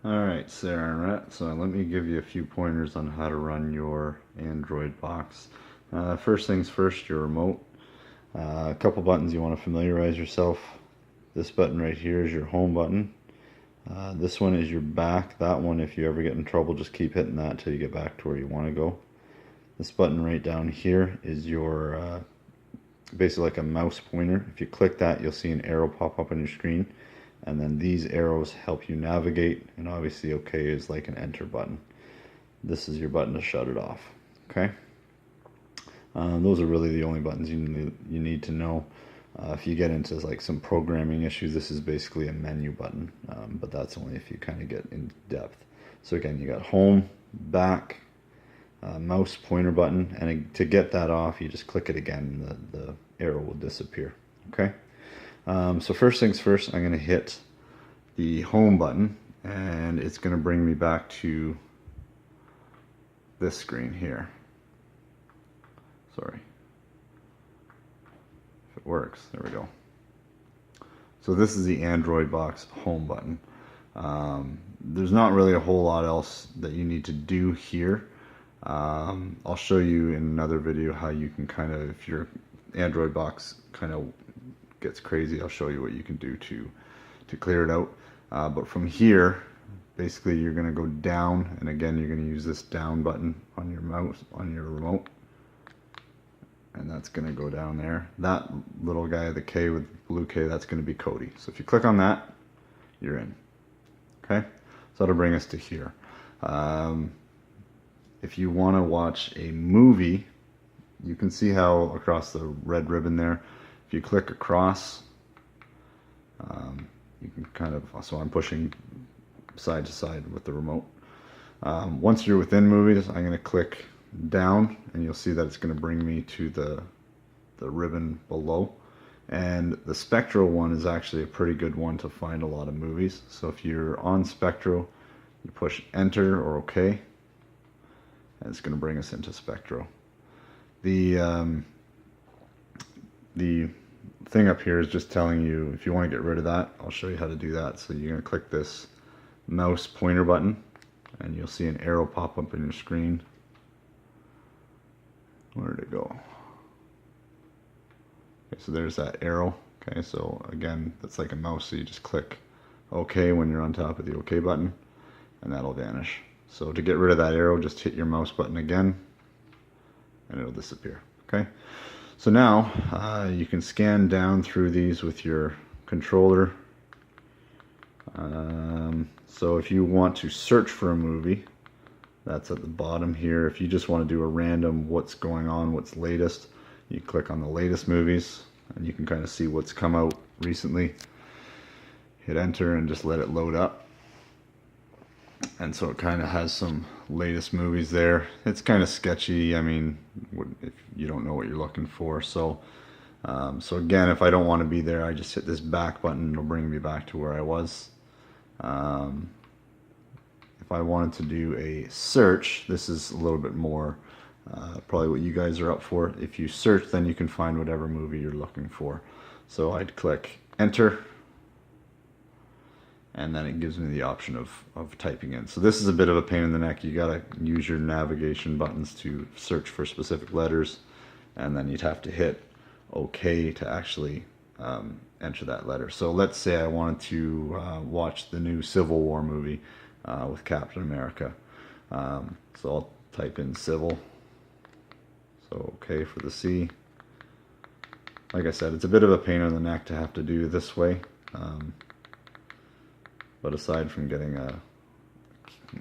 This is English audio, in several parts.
Alright, Sarah and Rhett, so let me give you a few pointers on how to run your Android box. First things first, your remote. A couple buttons you want to familiarize yourself. This button right here is your home button. This one is your back. That one, if you ever get in trouble, just keep hitting that till you get back to where you want to go. This button right down here is your basically like a mouse pointer. If you click that, you'll see an arrow pop up on your screen, and then these arrows help you navigate, and obviously OK is like an enter button. This is your button to shut it off. Okay, those are really the only buttons you need to know. If you get into like some programming issues, this is basically a menu button, but that's only if you kind of get in depth. So again, you got home, back, mouse pointer button, and to get that off, you just click it again, and the arrow will disappear. Okay. So first things first, I'm going to hit the home button, and it's going to bring me back to this screen here. Sorry. If it works, there we go. So this is the Android box home button. There's not really a whole lot else that you need to do here. I'll show you in another video how you can kind of, if your Android box kind of gets crazy, I'll show you what you can do to clear it out. But from here, basically you're going to go down, and again you're going to use this down button on your mouse, on your remote, and that's going to go down there. That little guy, the K with the blue K, that's going to be Kodi. So if you click on that, you're in. Okay, so that'll bring us to here. If you want to watch a movie, you can see how across the red ribbon there, if you click across, you can kind of, so I'm pushing side to side with the remote. Once you're within movies, I'm going to click down, and you'll see that it's going to bring me to the ribbon below. And the Spectral one is actually a pretty good one to find a lot of movies. So if you're on Spectral, you push enter or OK, and it's going to bring us into Spectral. The thing up here is just telling you if you want to get rid of that. I'll show you how to do that. So you're going to click this mouse pointer button, and you'll see an arrow pop up on your screen. Where did it go? Okay, so there's that arrow. Okay, so again, that's like a mouse, so you just click OK when you're on top of the OK button, and that'll vanish. So to get rid of that arrow, just hit your mouse button again, and it'll disappear. Okay, so now you can scan down through these with your controller. So if you want to search for a movie, that's at the bottom here. If you just want to do a random what's going on, what's latest, you click on the latest movies, and you can kind of see what's come out recently. Hit enter and just let it load up. And so it kind of has some latest movies there. It's kind of sketchy, I mean, if you don't know what you're looking for. So again, if I don't want to be there, I just hit this back button, it'll bring me back to where I was. If I wanted to do a search, this is a little bit more probably what you guys are up for. If you search, then you can find whatever movie you're looking for. So I'd click enter, and then it gives me the option of typing in. So this is a bit of a pain in the neck. You gotta use your navigation buttons to search for specific letters, and then you'd have to hit OK to actually enter that letter. So let's say I wanted to watch the new Civil War movie with Captain America. So I'll type in civil. So OK for the C. Like I said, it's a bit of a pain in the neck to have to do this way. But aside from getting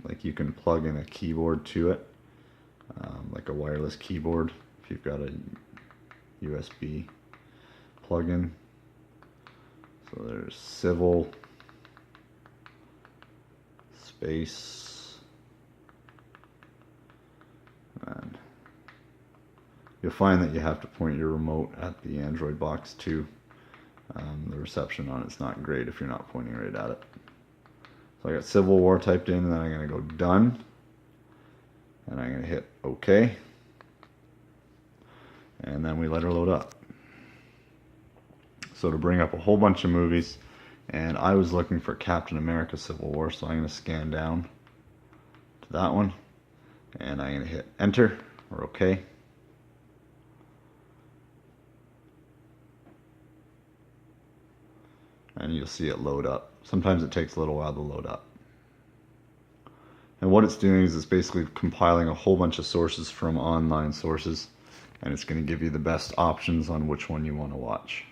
like you can plug in a keyboard to it, like a wireless keyboard, if you've got a USB plug-in. So there's civil space, and you'll find that you have to point your remote at the Android box too. The reception on it's not great if you're not pointing right at it. So I got Civil War typed in, and then I'm going to go done, and I'm going to hit OK, and then we let her load up. So to bring up a whole bunch of movies, And I was looking for Captain America Civil War, so I'm going to scan down to that one. And I'm going to hit enter or OK. And you'll see it load up. Sometimes it takes a little while to load up. And what it's doing is it's basically compiling a whole bunch of sources from online sources, and it's going to give you the best options on which one you want to watch.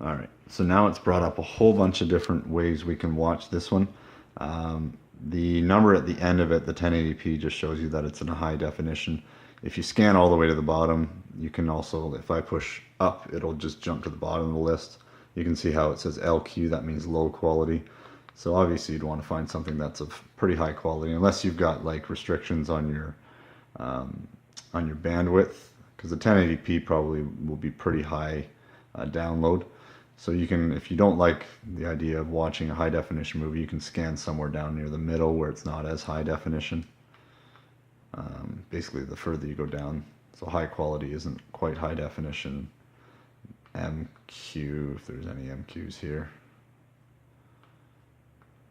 All right, so now it's brought up a whole bunch of different ways we can watch this one. The number at the end of it, the 1080p, just shows you that it's in a high definition. If you scan all the way to the bottom, you can also, if I push up, it'll just jump to the bottom of the list. You can see how it says LQ, that means low quality. So obviously you'd want to find something that's of pretty high quality, unless you've got like restrictions on your bandwidth, because the 1080p probably will be pretty high download. So you can, if you don't like the idea of watching a high definition movie, you can scan somewhere down near the middle where it's not as high definition. Basically, the further you go down, so high quality isn't quite high definition. MQ, if there's any MQs here.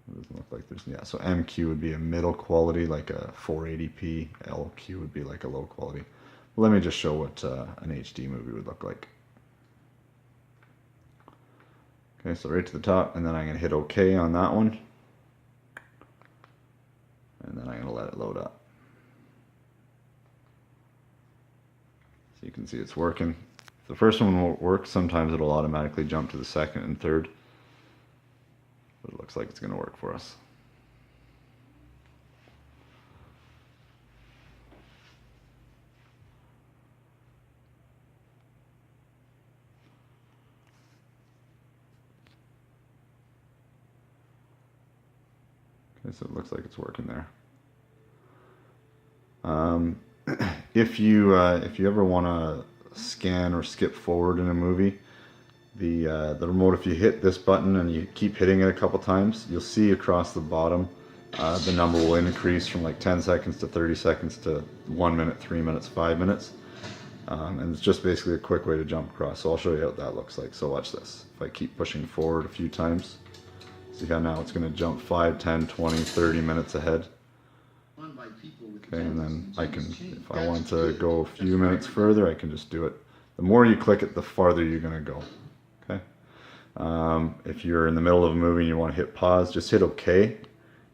It doesn't look like there's, yeah, so MQ would be a middle quality, like a 480p. LQ would be like a low quality. Let me just show what an HD movie would look like. Okay, so right to the top, and then I'm going to hit OK on that one. And then I'm going to let it load up. So you can see it's working. If the first one won't work, sometimes it'll automatically jump to the second and third. But it looks like it's going to work for us. Okay, so it looks like it's working there. If you ever want to scan or skip forward in a movie, the remote, if you hit this button and you keep hitting it a couple times, you'll see across the bottom the number will increase from like 10 seconds to 30 seconds to 1 minute, 3 minutes, 5 minutes. And it's just basically a quick way to jump across. So I'll show you what that looks like. So watch this. If I keep pushing forward a few times, see how now it's going to jump 5, 10, 20, 30 minutes ahead. Okay, and then I can, if I want to go a few minutes further, I can just do it. The more you click it, the farther you're going to go. Okay. If you're in the middle of a movie and you want to hit pause, just hit OK.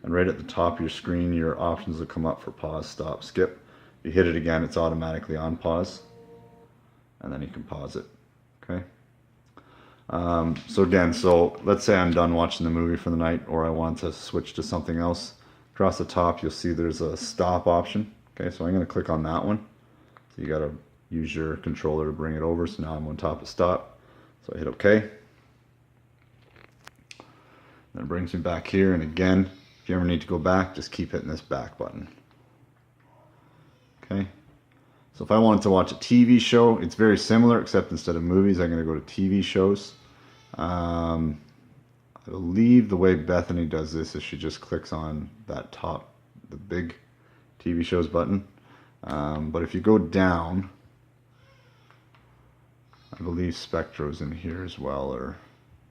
And right at the top of your screen, your options will come up for pause, stop, skip. If you hit it again, it's automatically on pause. And then you can pause it. Okay. So again, so let's say I'm done watching the movie for the night, or I want to switch to something else. Across the top, you'll see there's a stop option. Okay, so I'm going to click on that one. So you got to use your controller to bring it over. So now I'm on top of stop. So I hit OK. Then it brings me back here. And again, if you ever need to go back, just keep hitting this back button. Okay. So if I wanted to watch a TV show, it's very similar, except instead of movies, I'm going to go to TV shows. I believe the way Bethany does this is she just clicks on that top, the big TV shows button. But if you go down, I believe Spectro's in here as well, or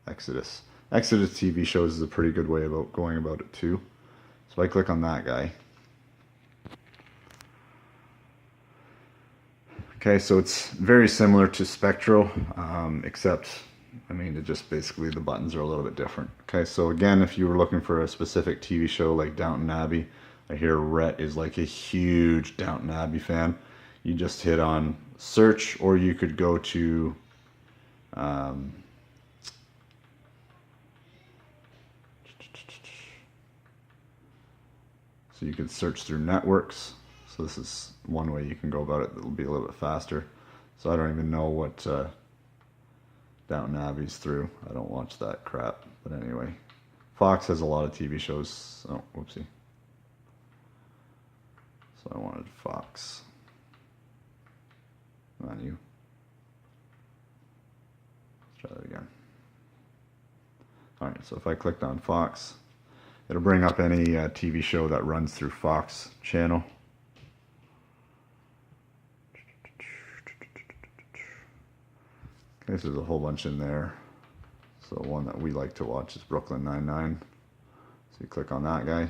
Exodus. Exodus TV shows is a pretty good way about going about it too. So I click on that guy. Okay, so it's very similar to Spectro, except, I mean, it just basically, the buttons are a little bit different. Okay, so again, if you were looking for a specific TV show like Downton Abbey, I hear Rhett is like a huge Downton Abbey fan. You just hit on search, or you could go to so you could search through networks. So this is one way you can go about it that'll be a little bit faster. So I don't even know what Downton Abbey's through. I don't watch that crap. But anyway, Fox has a lot of TV shows. Oh, whoopsie. So I wanted Fox. Come on, you. Let's try that again. Alright, so if I clicked on Fox, it'll bring up any TV show that runs through Fox channel. Okay, so there's a whole bunch in there. So one that we like to watch is Brooklyn Nine-Nine. So you click on that guy.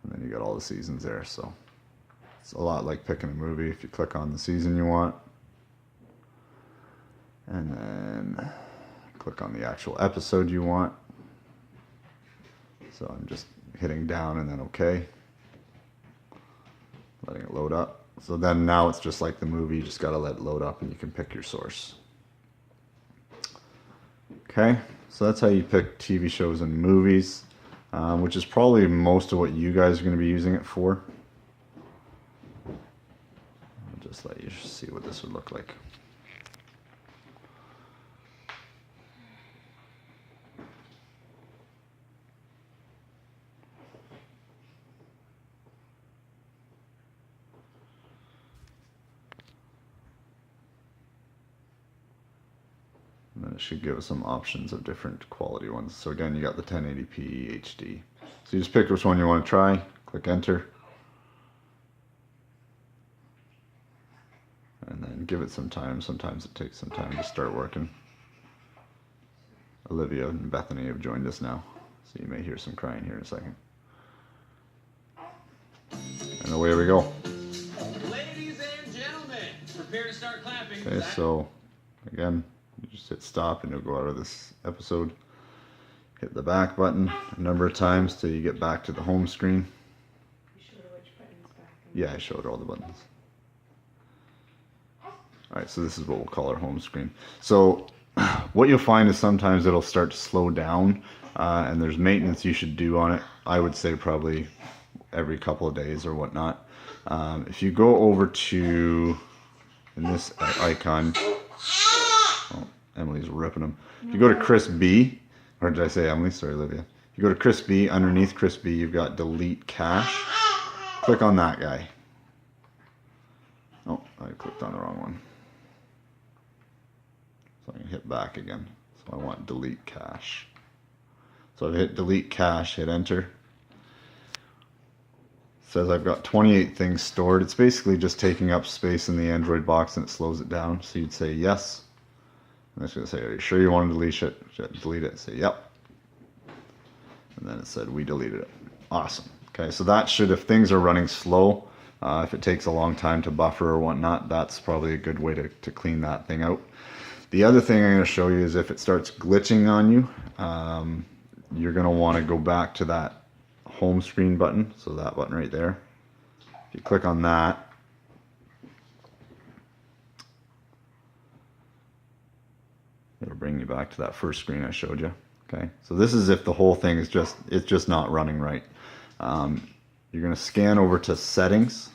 And then you got all the seasons there. So it's a lot like picking a movie. If you click on the season you want, and then click on the actual episode you want. So I'm just hitting down and then OK. Letting it load up. So then now it's just like the movie, you just got to let it load up and you can pick your source. Okay, so that's how you pick TV shows and movies, which is probably most of what you guys are going to be using it for. I'll just let you see what this would look like. And then it should give us some options of different quality ones. So again, you got the 1080p HD. So you just pick which one you want to try, click enter. And then give it some time. Sometimes it takes some time to start working. Olivia and Bethany have joined us now. So you may hear some crying here in a second. And away we go. Ladies and gentlemen, prepare to start clapping. Okay, so again, you just hit stop and you'll go out of this episode. Hit the back button a number of times till you get back to the home screen. You showed her which buttons back. Yeah, I showed her all the buttons. Alright, so this is what we'll call our home screen. So what you'll find is sometimes it'll start to slow down and there's maintenance you should do on it. I would say probably every couple of days or whatnot. If you go over to, in this icon, oh, Emily's ripping them. If you go to Chris B, or did I say Emily? Sorry, Olivia. If you go to Chris B, underneath Chris B, you've got delete cache. Click on that guy. Oh, I clicked on the wrong one. So I can hit back again. So I want delete cache. So I've hit delete cache, hit enter. It says I've got 28 things stored. It's basically just taking up space in the Android box and it slows it down. So you'd say yes. And it's going to say, are you sure you want to delete it? Say yep. And then it said we deleted it. Awesome. Okay, so that should, if things are running slow, if it takes a long time to buffer or whatnot, that's probably a good way to clean that thing out. The other thing I'm going to show you is if it starts glitching on you, you're going to want to go back to that home screen button, so that button right there. If you click on that, it'll bring you back to that first screen I showed you. Okay, so this is if the whole thing is just not running right. You're going to scan over to settings,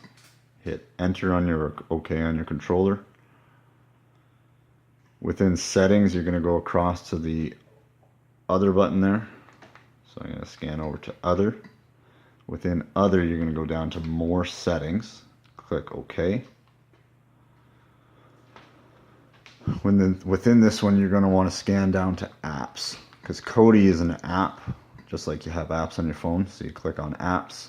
hit enter on your OK on your controller. Within settings, you're going to go across to the other button there. So I'm going to scan over to other. Within other, you're going to go down to more settings. Click OK. Within this one, you're going to want to scan down to apps, because Kodi is an app, just like you have apps on your phone. So you click on apps.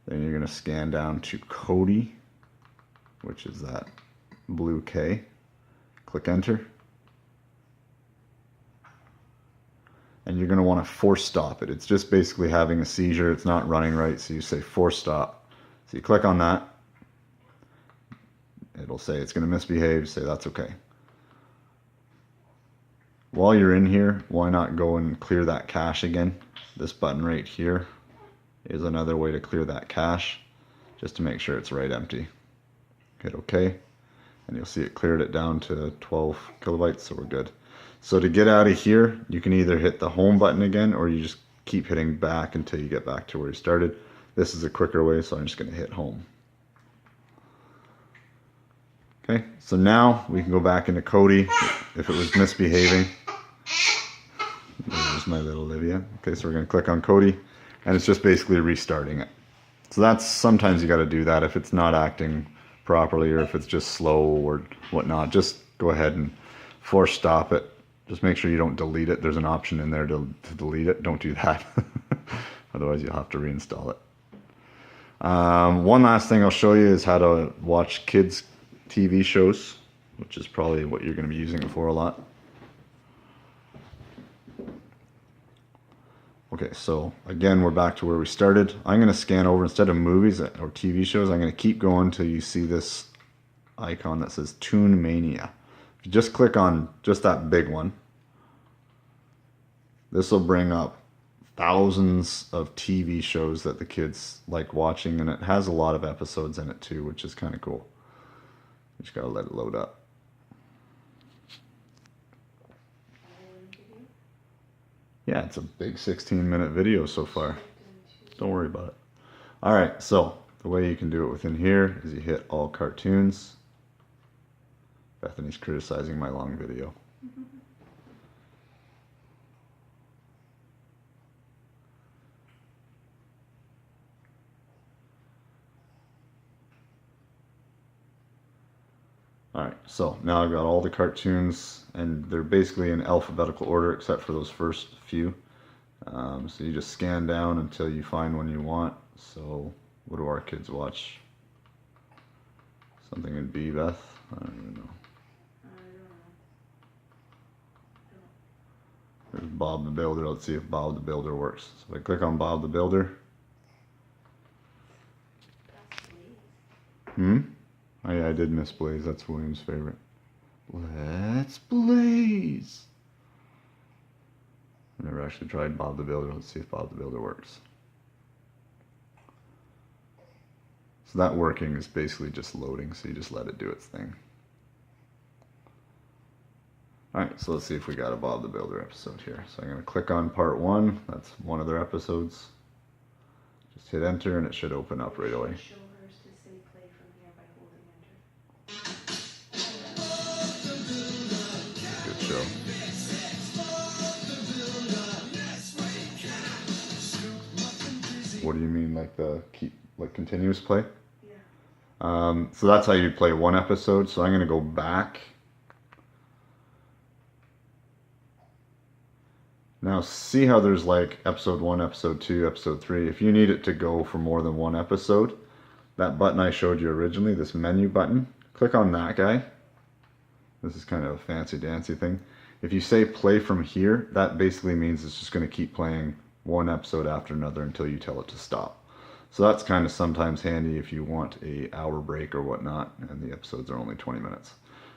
Then you're going to scan down to Kodi, which is that blue K. Click enter. And you're going to want to force stop it. It's just basically having a seizure. It's not running right. So you say force stop. So you click on that. It'll say it's going to misbehave. Say that's okay. While you're in here, why not go and clear that cache again? This button right here is another way to clear that cache, just to make sure it's right empty. Hit OK. And you'll see it cleared it down to 12 kilobytes, so we're good. So to get out of here, you can either hit the home button again, or you just keep hitting back until you get back to where you started. This is a quicker way, so I'm just going to hit home. Okay, so now we can go back into Kodi if it was misbehaving. There's my little Olivia. Okay, so we're going to click on Cody, and it's just basically restarting it. So that's, sometimes you got to do that if it's not acting properly or if it's just slow or whatnot. Just go ahead and force stop it. Just make sure you don't delete it. There's an option in there to delete it. Don't do that. Otherwise you'll have to reinstall it. One last thing I'll show you is how to watch kids TV shows, which is probably what you're going to be using it for a lot. Okay, so again, we're back to where we started. I'm going to scan over, instead of movies or TV shows, I'm going to keep going till you see this icon that says Toon Mania. If you just click on just that big one, this will bring up thousands of TV shows that the kids like watching, and it has a lot of episodes in it too, which is kind of cool. You just gotta let it load up. Yeah, it's a big 16-minute video so far. Don't worry about it. Alright, so the way you can do it within here is you hit all cartoons. Bethany's criticizing my long video. Alright, so now I've got all the cartoons, and they're basically in alphabetical order except for those first few. So you just scan down until you find one you want. So what do our kids watch? Something in B, Beth? I don't even know. There's Bob the Builder. Let's see if Bob the Builder works. So if I click on Bob the Builder. Oh yeah, I did miss Blaze. That's William's favorite. Let's Blaze. I never actually tried Bob the Builder. Let's see if Bob the Builder works. So that working is basically just loading, so you just let it do its thing. Alright, so let's see if we got a Bob the Builder episode here. So I'm going to click on part 1. That's one of their episodes. Just hit enter and it should open up right away. Show hers to say play from here by holding enter. Good show. What do you mean, like the continuous play? Yeah. So that's how you play one episode. So I'm going to go back. Now see how there's like episode 1, episode 2, episode 3. If you need it to go for more than one episode, that button I showed you originally, this menu button, click on that guy. This is kind of a fancy dancy thing. If you say play from here, that basically means it's just going to keep playing one episode after another until you tell it to stop. So that's kind of sometimes handy if you want an hour break or whatnot, and the episodes are only 20 minutes.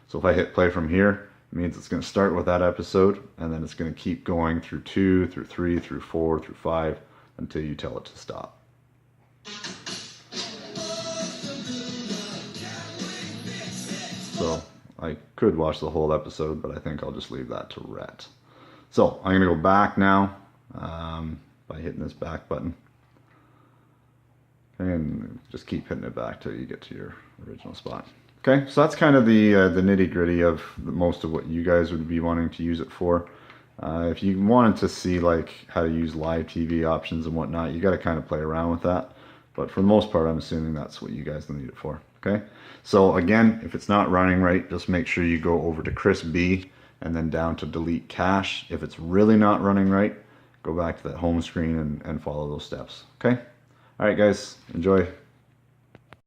So if I hit play from here, it means it's going to start with that episode, and then it's going to keep going through 2, through 3, through 4, through 5, until you tell it to stop. So I could watch the whole episode, but I think I'll just leave that to Rhett. So I'm going to go back now by hitting this back button. And just keep hitting it back till you get to your original spot. Okay, so that's kind of the nitty-gritty of most of what you guys would be wanting to use it for. If you wanted to see like how to use live TV options and whatnot, you got to kind of play around with that. But for the most part, I'm assuming that's what you guys need it for. Okay, so again, if it's not running right, just make sure you go over to Chris B and then down to delete cache. If it's really not running right, go back to that home screen and follow those steps. Okay, all right, guys, enjoy.